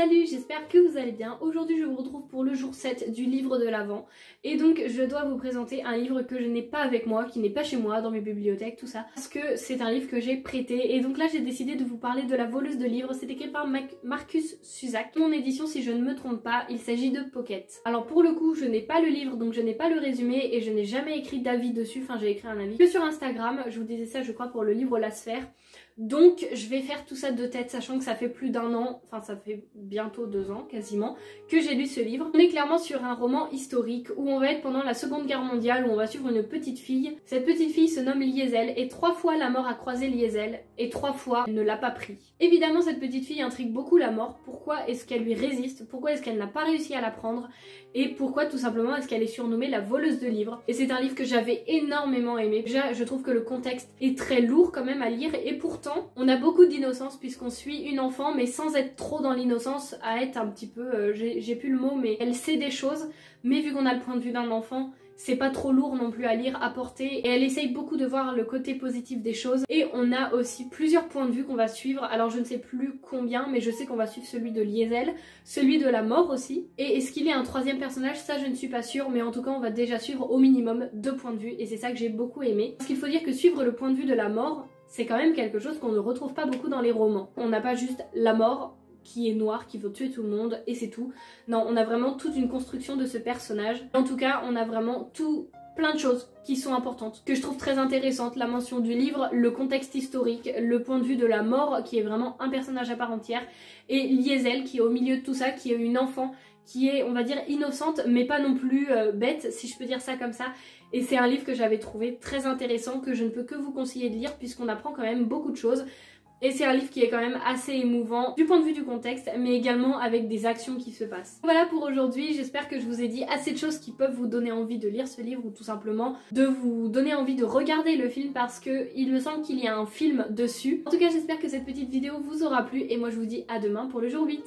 Salut, j'espère que vous allez bien. Aujourd'hui je vous retrouve pour le jour 7 du livre de l'Avent. Et donc je dois vous présenter un livre que je n'ai pas avec moi, qui n'est pas chez moi, dans mes bibliothèques, tout ça. Parce que c'est un livre que j'ai prêté. Et donc là j'ai décidé de vous parler de La voleuse de livres. C'est écrit par Marcus Zusak. Mon édition, si je ne me trompe pas, il s'agit de Pocket. Alors pour le coup je n'ai pas le livre, donc je n'ai pas le résumé. Et je n'ai jamais écrit d'avis dessus, enfin j'ai écrit un avis que sur Instagram. Je vous disais ça je crois pour le livre La Sphère. Donc je vais faire tout ça de tête, sachant que ça fait plus d'un an, enfin ça fait bientôt 2 ans quasiment, que j'ai lu ce livre. On est clairement sur un roman historique où on va être pendant la Seconde Guerre mondiale, où on va suivre une petite fille. Cette petite fille se nomme Liesel et 3 fois la mort a croisé Liesel et 3 fois elle ne l'a pas pris. Évidemment cette petite fille intrigue beaucoup la mort. Pourquoi est-ce qu'elle lui résiste? Pourquoi est-ce qu'elle n'a pas réussi à la prendre? Et pourquoi tout simplement est-ce qu'elle est surnommée la voleuse de livres? Et c'est un livre que j'avais énormément aimé. Déjà je trouve que le contexte est très lourd quand même à lire et pourtant on a beaucoup d'innocence puisqu'on suit une enfant mais sans être trop dans l'innocence, à être un petit peu, j'ai plus le mot, mais elle sait des choses, mais vu qu'on a le point de vue d'un enfant, c'est pas trop lourd non plus à lire, à porter, et elle essaye beaucoup de voir le côté positif des choses. Et on a aussi plusieurs points de vue qu'on va suivre, alors je ne sais plus combien, mais je sais qu'on va suivre celui de Liesel, celui de la mort aussi, et est-ce qu'il y a un troisième personnage? Ça je ne suis pas sûre, mais en tout cas on va déjà suivre au minimum 2 points de vue, et c'est ça que j'ai beaucoup aimé. Parce qu'il faut dire que suivre le point de vue de la mort, c'est quand même quelque chose qu'on ne retrouve pas beaucoup dans les romans. On n'a pas juste la mort qui est noire, qui veut tuer tout le monde et c'est tout. Non, on a vraiment toute une construction de ce personnage. En tout cas, on a vraiment plein de choses qui sont importantes, que je trouve très intéressantes. La mention du livre, le contexte historique, le point de vue de la mort qui est vraiment un personnage à part entière, et Liesel qui est au milieu de tout ça, qui est une enfant qui est, on va dire, innocente mais pas non plus bête, si je peux dire ça comme ça. Et c'est un livre que j'avais trouvé très intéressant, que je ne peux que vous conseiller de lire puisqu'on apprend quand même beaucoup de choses. Et c'est un livre qui est quand même assez émouvant du point de vue du contexte, mais également avec des actions qui se passent. Voilà pour aujourd'hui, j'espère que je vous ai dit assez de choses qui peuvent vous donner envie de lire ce livre ou tout simplement de vous donner envie de regarder le film parce que il me semble qu'il y a un film dessus. En tout cas, j'espère que cette petite vidéo vous aura plu et moi je vous dis à demain pour le jour 8.